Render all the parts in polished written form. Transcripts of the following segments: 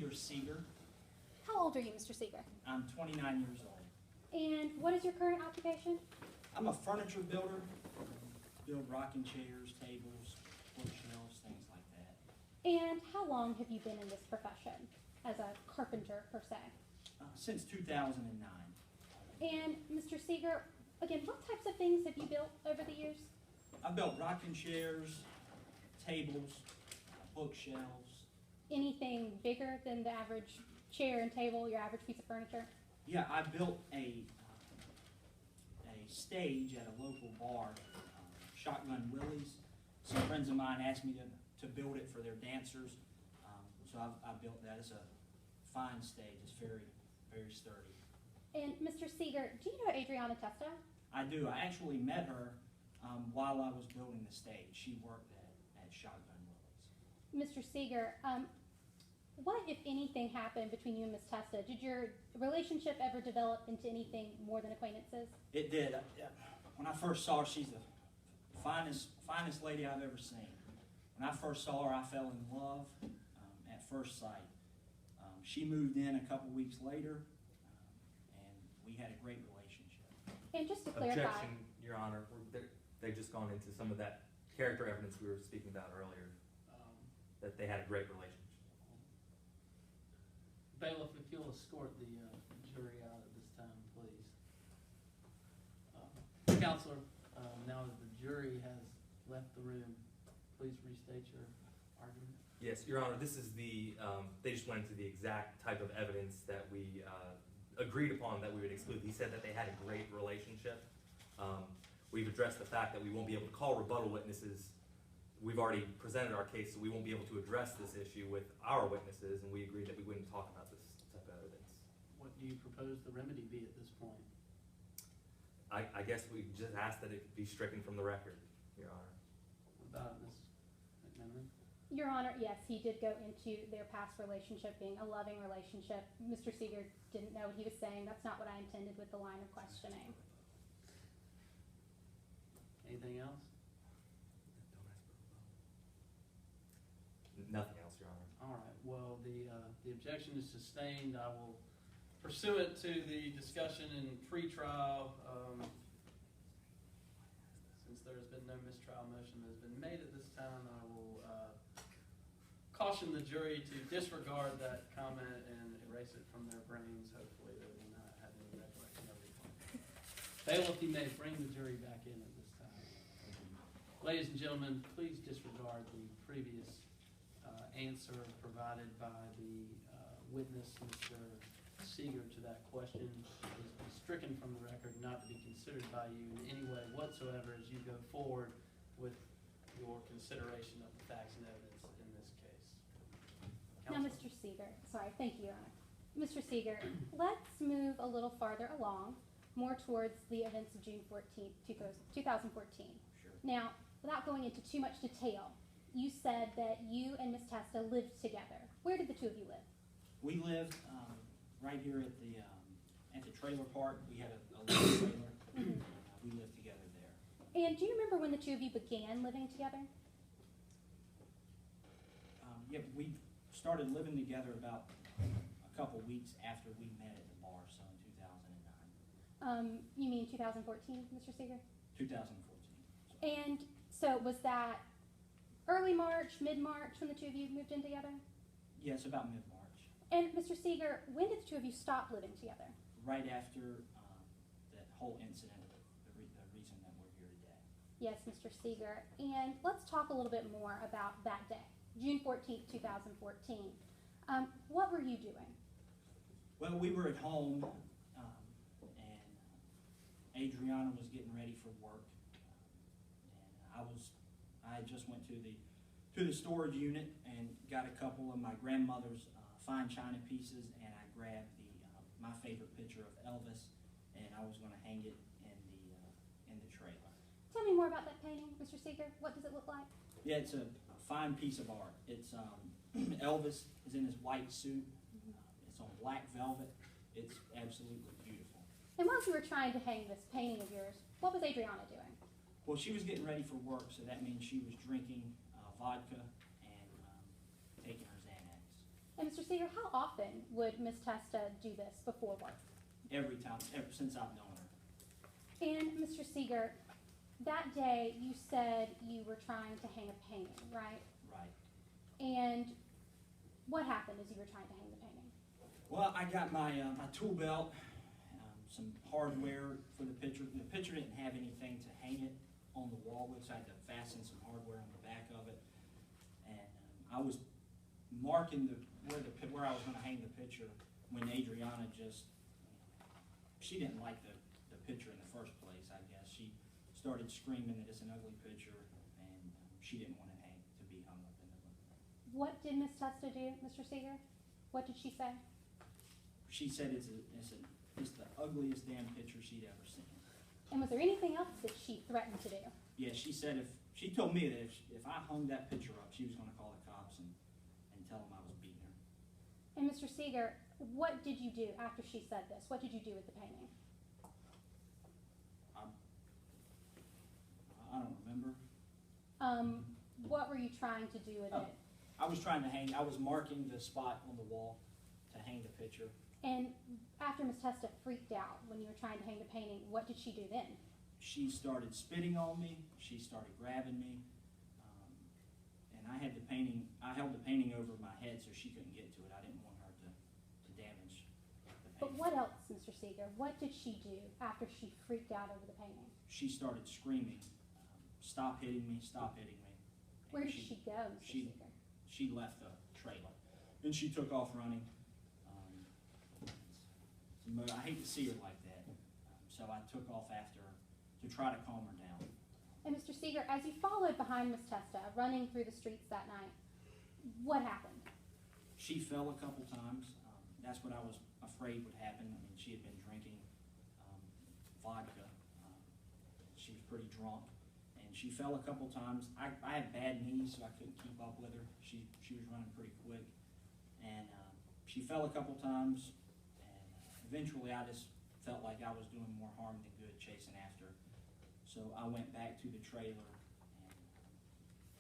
Peter Seeger. How old are you, Mr. Seeger? I'm 29 years old. And what is your current occupation? I'm a furniture builder. Build rocking chairs, tables, bookshelves, things like that. And how long have you been in this profession as a carpenter, per se? Since 2009. And Mr. Seeger, again, what types of things have you built over the years? I've built rocking chairs, tables, bookshelves. Anything bigger than the average chair and table, your average piece of furniture? Yeah, I built a stage at a local bar, Shotgun Willie's. Some friends of mine asked me to build it for their dancers, so I built that. It's a fine stage. It's very, very sturdy. And Mr. Seeger, do you know Adriana Testa? I do. I actually met her while I was building the stage. She worked at Shotgun Willie's. Mr. Seeger, what, if anything, happened between you and Ms. Testa? Did your relationship ever develop into anything more than acquaintances? It did. When I first saw her, she's the finest lady I've ever seen. When I first saw her, I fell in love at first sight. She moved in a couple weeks later, and we had a great relationship. And just to clarify... Objection, Your Honor. They've just gone into some of that character evidence we were speaking about earlier, that they had a great relationship. Bailiff, if you'll escort the jury out at this time, please. Counselor, now that the jury has left the room, please restate your argument. Yes, Your Honor, this is the, they just went into the exact type of evidence that we agreed upon that we would exclude. He said that they had a great relationship. We've addressed the fact that we won't be able to call rebuttal witnesses. We've already presented our case, so we won't be able to address this issue with our witnesses, and we agreed that we wouldn't talk about this type of evidence. What do you propose the remedy be at this point? I guess we just asked that it be stricken from the record, Your Honor. What about Ms. McMenamin? Your Honor, yes, he did go into their past relationship being a loving relationship. Mr. Seeger didn't know what he was saying. That's not what I intended with the line of questioning. Anything else? Nothing else, Your Honor. All right. Well, the objection is sustained. I will pursue it to the discussion in pretrial. Since there has been no mistrial motion that has been made at this time, I will caution the jury to disregard that comment and erase it from their brains. Hopefully, they will not have any recollection of it. Bailiff, you may bring the jury back in at this time. Ladies and gentlemen, please disregard the previous answer provided by the witness, Mr. Seeger, to that question. It is to be stricken from the record, not to be considered by you in any way whatsoever as you go forward with your consideration of the facts and evidence in this case. Now, Mr. Seeger, sorry, thank you, Your Honor. Mr. Seeger, let's move a little farther along, more towards the events of June 14th, 2014. Sure. Now, without going into too much detail, you said that you and Ms. Testa lived together. Where did the two of you live? We lived right here at the trailer park. We had a little trailer. We lived together there. And do you remember when the two of you began living together? Yeah, we started living together about a couple weeks after we met at the bar, so in 2009. You mean 2014, Mr. Seeger? 2014. And so was that early March, mid-March when the two of you moved in together? Yes, about mid-March. And Mr. Seeger, when did the two of you stop living together? Right after that whole incident, the reason that we're here today. Yes, Mr. Seeger. And let's talk a little bit more about that day, June 14th, 2014. What were you doing? Well, we were at home, and Adriana was getting ready for work, and I just went to the storage unit and got a couple of my grandmother's fine china pieces, and I grabbed my favorite picture of Elvis, and I was going to hang it in the trailer. Tell me more about that painting, Mr. Seeger. What does it look like? Yeah, it's a fine piece of art. It's Elvis is in his white suit. It's on black velvet. It's absolutely beautiful. And while you were trying to hang this painting of yours, what was Adriana doing? Well, she was getting ready for work, so that means she was drinking vodka and taking her Xanax. And Mr. Seeger, how often would Ms. Testa do this before work? Every time, ever since I've known her. And Mr. Seeger, that day you said you were trying to hang a painting, right? Right. And what happened as you were trying to hang the painting? Well, I got my my tool belt, some hardware for the picture. The picture didn't have anything to hang it on the wall with, so I had to fasten some hardware on the back of it. And I was marking where I was going to hang the picture when Adriana just, she didn't like the picture in the first place, I guess. She started screaming that it's an ugly picture, and she didn't want it to be hung up in the room. What did Ms. Testa do, Mr. Seeger? What did she say? She said it's the ugliest damn picture she'd ever seen. And was there anything else that she threatened to do? Yeah, she said she told me that if I hung that picture up, she was going to call the cops and tell them I was beating her. And Mr. Seeger, what did you do after she said this? What did you do with the painting? I don't remember. What were you trying to do with it? I was trying to hang. I was marking the spot on the wall to hang the picture. And after Ms. Testa freaked out when you were trying to hang the painting, what did she do then? She started spitting on me. She started grabbing me, and I held the painting over my head so she couldn't get to it. I didn't want her to damage the painting. But what else, Mr. Seeger? What did she do after she freaked out over the painting? She started screaming, "Stop hitting me! Stop hitting me!" And Where did she go, Mr. Seeger? She left the trailer. Then she took off running. I hate to see her like that, so I took off after her to try to calm her down. And Mr. Seeger, as you followed behind Ms. Testa, running through the streets that night, what happened? She fell a couple times. That's what I was afraid would happen. I mean, she had been drinking vodka. She was pretty drunk, and she fell a couple times. I had bad knees, so I couldn't keep up with her. She was running pretty quick, and she fell a couple times. Eventually, I just felt like I was doing more harm than good chasing after her. So I went back to the trailer and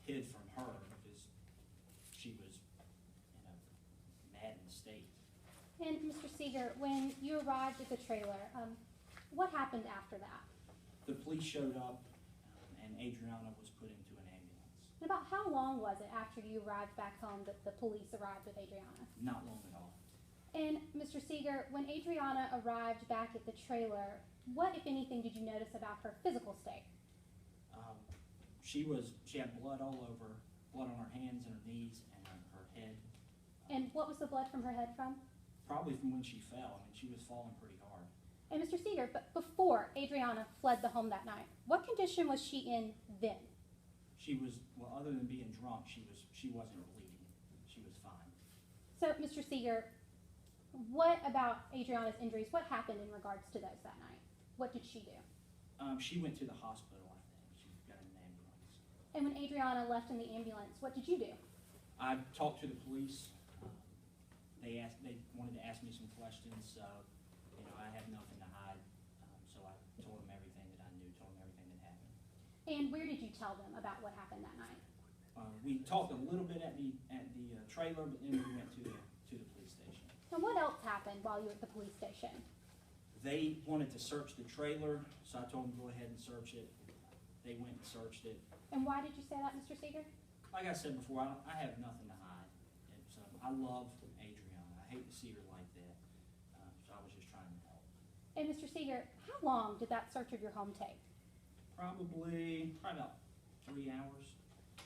hid from her because she was in a maddened state. And Mr. Seeger, when you arrived at the trailer, what happened after that? The police showed up, and Adriana was put into an ambulance. And about how long was it after you arrived back home that the police arrived with Adriana? Not long at all. And Mr. Seeger, when Adriana arrived back at the trailer, what, if anything, did you notice about her physical state? She had blood all over, blood on her hands and her knees and her head. And what was the blood from her head from? Probably from when she fell. I mean, she was falling pretty hard. And Mr. Seeger, but before Adriana fled the home that night, what condition was she in then? She was, well, other than being drunk, she wasn't bleeding. She was fine. So, Mr. Seeger, what about Adriana's injuries? What happened in regards to those that night? What did she do? She went to the hospital, I think. She got in an ambulance. And when Adriana left in the ambulance, what did you do? I talked to the police. They wanted to ask me some questions, so I had nothing to hide. So I told them everything that I knew, told them everything that happened. And where did you tell them about what happened that night? We talked a little bit at the trailer, but then we went to the police station. And what else happened while you were at the police station? They wanted to search the trailer, so I told them to go ahead and search it. They went and searched it. And why did you say that, Mr. Seeger? Like I said before, I have nothing to hide. I love Adriana. I hate to see her like that. So I was just trying to help. And Mr. Seeger, how long did that search of your home take? Probably about 3 hours.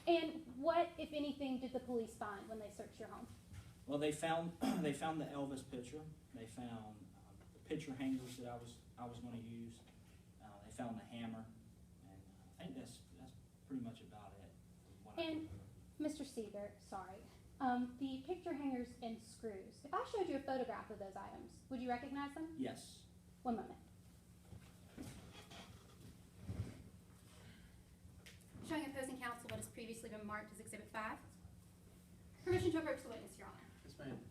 And what, if anything, did the police find when they searched your home? Well, they found the Elvis picture. They found the picture hangers that I was going to use. They found the hammer, and I think that's pretty much about it. And Mr. Seeger, sorry, the picture hangers and screws. If I showed you a photograph of those items, would you recognize them? Yes. One moment. Showing opposing counsel what has previously been marked as Exhibit 5. Permission to approach the witness, Your Honor. Yes, ma'am.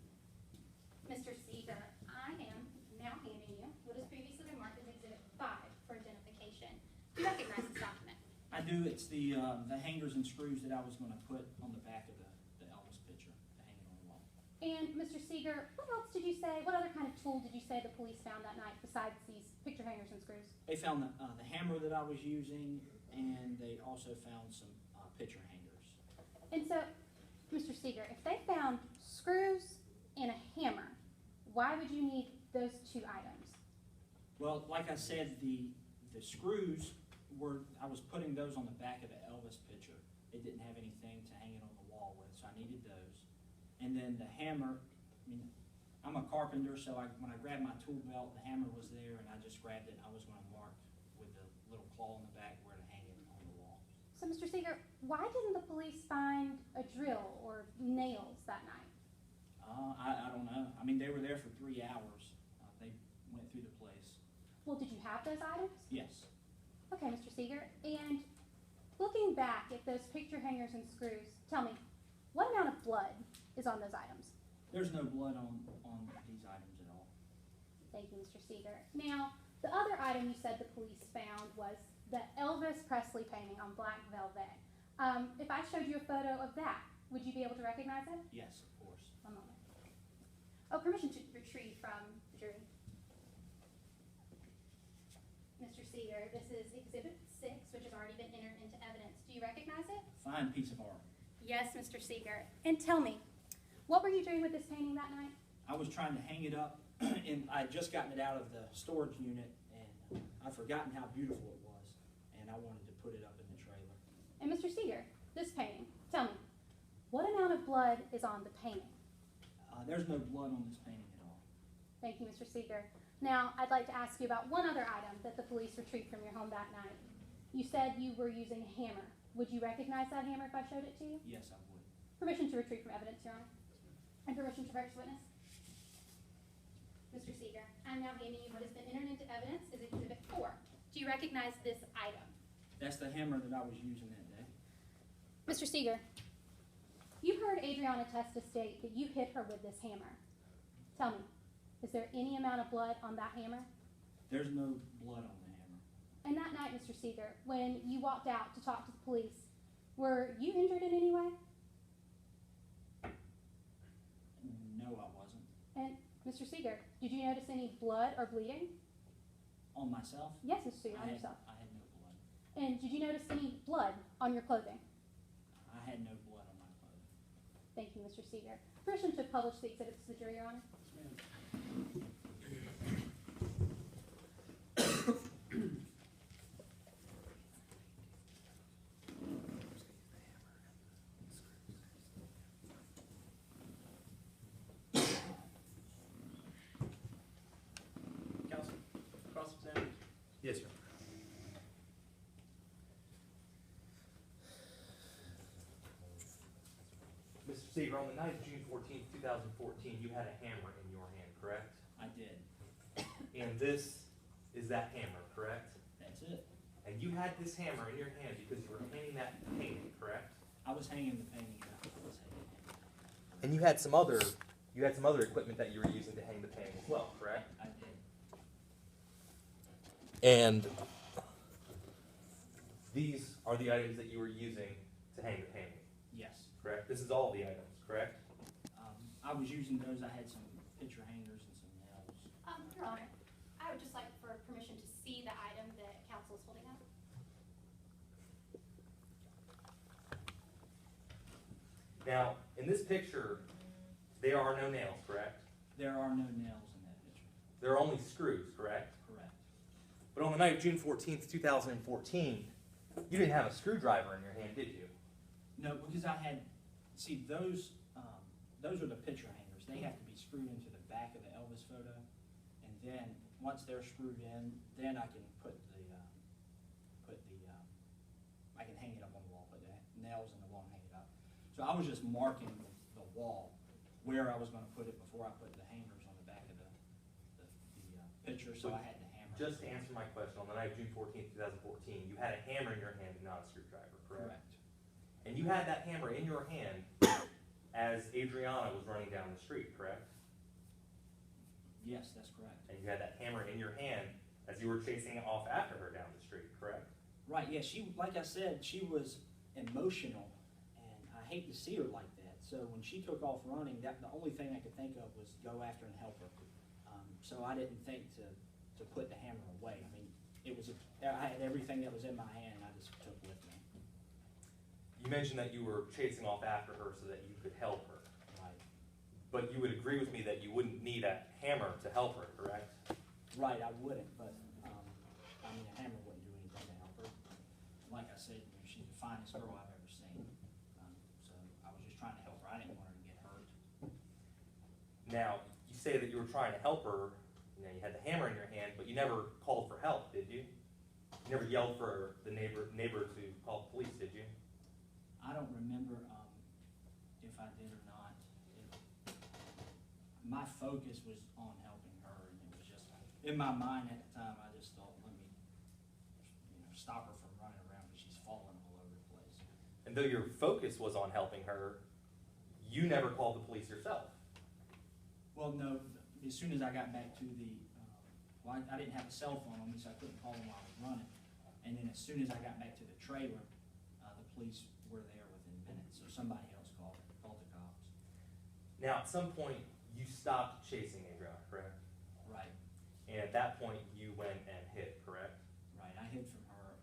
Mr. Seeger, I am now handing you what has previously been marked as Exhibit 5 for identification. Do you recognize this document? I do. It's the hangers and screws that I was going to put on the back of the Elvis picture, to hang it on the wall. And Seeger, what else did you say? What other kind of tool did you say the police found that night besides these picture hangers and screws? They found the hammer that I was using, and they also found some picture hangers. And so, Mr. Seeger, if they found screws and a hammer, why would you need those two items? Well, like I said, the screws were, I was putting those on the back of the Elvis picture. It didn't have anything to hang it on the wall with, so I needed those. And then the hammer, I mean, I'm a carpenter, so when I grabbed my tool belt, the hammer was there, and I just grabbed it, and I was going to mark with the little claw in the back where to hang it on the wall. So, Mr. Seeger, why didn't the police find a drill or nails that night? I don't know. I mean, they were there for 3 hours. They went through the place. Well, did you have those items? Yes. Okay, Mr. Seeger, and looking back at those picture hangers and screws, tell me, what amount of blood is on those items? There's no blood on these items at all. Thank you, Mr. Seeger. Now, the other item you said the police found was the Elvis Presley painting on black velvet. If I showed you a photo of that, would you be able to recognize it? Yes, of course. One moment. Oh, permission to retrieve from the jury. Mr. Seeger, this is Exhibit 6, which has already been entered into evidence. Do you recognize it? Fine piece of art. Yes, Mr. Seeger. And tell me, what were you doing with this painting that night? I was trying to hang it up, and I had just gotten it out of the storage unit, and I'd forgotten how beautiful it was, and I wanted to put it up in the trailer. And Mr. Seeger, this painting, tell me, what amount of blood is on the painting? There's no blood on this painting at all. Thank you, Mr. Seeger. Now, I'd like to ask you about one other item that the police retrieved from your home that night. You said you were using a hammer. Would you recognize that hammer if I showed it to you? Yes, I would. Permission to retrieve from evidence, Your Honor. And permission to purchase witness. Mr. Seeger, I'm now handing you what has been entered into evidence as Exhibit 4. Do you recognize this item? That's the hammer that I was using that day. Mr. Seeger, you heard Adriana Testa state that you hit her with this hammer. Tell me, is there any amount of blood on that hammer? There's no blood on the hammer. And that night, Mr. Seeger, when you walked out to talk to the police, were you injured in any way? No, I wasn't. And Mr. Seeger, did you notice any blood or bleeding? On myself? Yes, Mr. Seeger, on yourself. I had no blood. And did you notice any blood on your clothing? I had no blood on my clothing. Thank you, Mr. Seeger. Permission to publish the exhibits to the jury, Your Honor. Counsel, cross-examination. Yes, sir. Mr. Seeger, on the night of June 14th, 2014, you had a hammer in your hand, correct? I did. And this is that hammer, correct? That's it. And you had this hammer in your hand because you were hanging that painting, correct? I was hanging the painting up. I was hanging it. And you had some other equipment that you were using to hang the painting as well, correct? I did. And these are the items that you were using to hang the painting, Yes. correct? This is all the items, correct? I was using those. I had some picture hangers and some nails. Your Honor, I would just like for permission to see the item that counsel is holding up. Now, in this picture, there are no nails, correct? There are no nails in that picture. There are only screws, correct? Correct. But on the night of June 14th, 2014, you didn't have a screwdriver in your hand, did you? No, because I had, see, those are the picture hangers. They have to be screwed into the back of the Elvis photo. And then, once they're screwed in, then I can I can hang it up on the wall, put the nails in the wall and hang it up. So I was just marking the wall where I was going to put it before I put the hangers on the back of the picture, so I had to hammer it. Just to answer my question, on the night of June 14th, 2014, you had a hammer in your hand and not a screwdriver, correct? Correct. And you had that hammer in your hand as Adriana was running down the street, correct? Yes, that's correct. And you had that hammer in your hand as you were chasing it off after her down the street, correct? Right, yeah, she, like I said, she was emotional, and I hate to see her like that, So when she took off running, that the only thing I could think of was go after and help her. So I didn't think to put the hammer away. I mean, I had everything that was in my hand, I just took with me. You mentioned that you were chasing off after her so that you could help her. Right. But you would agree with me that you wouldn't need a hammer to help her, correct? Right, I wouldn't, but, I mean, a hammer wouldn't do anything to help her. Like I said, you know, she's the finest girl I've ever seen. So I was just trying to help her. I didn't want her to get hurt. Now, you say that you were trying to help her, you know, you had the hammer in your hand, but you never called for help, did you? You never yelled for the neighbor to call the police, did you? I don't remember, if I did or not. My focus was on helping her, and it was just, in my mind at the time, I just thought, let me, you know, stop her from running around because she's falling all over the place. And though your focus was on helping her, you never called the police yourself. Well, no, as soon as I got back to the, well, I didn't have a cell phone on me, so I couldn't call them while I was running. And then as soon as I got back to the trailer, the police were there within minutes, so somebody else called the cops. Now, at some point, you stopped chasing Adriana, correct? Right, And at that point, you went and hid, correct? right, I hid from her,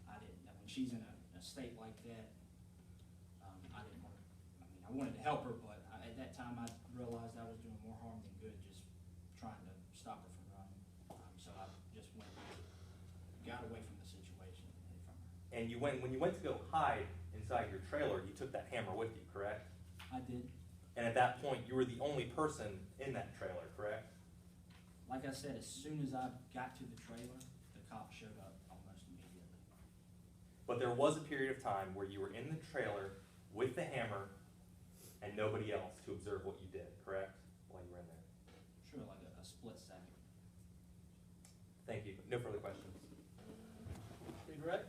I didn't, when she's in a state like that, I didn't want, I wanted to help her, but at that time, I realized I was doing more harm than good, just trying to stop her from running. So I just got away from the situation and hid from her. And when you went to go hide inside your trailer, you took that hammer with you, correct? I did. And at that point, you were the only person in that trailer, correct? Like I said, as soon as I got to the trailer, the cops showed up almost immediately. But there was a period of time where you were in the trailer with the hammer and nobody else to observe what you did, correct? While you were in there. Sure, like a split second. Thank you. No further questions. Read, Rick?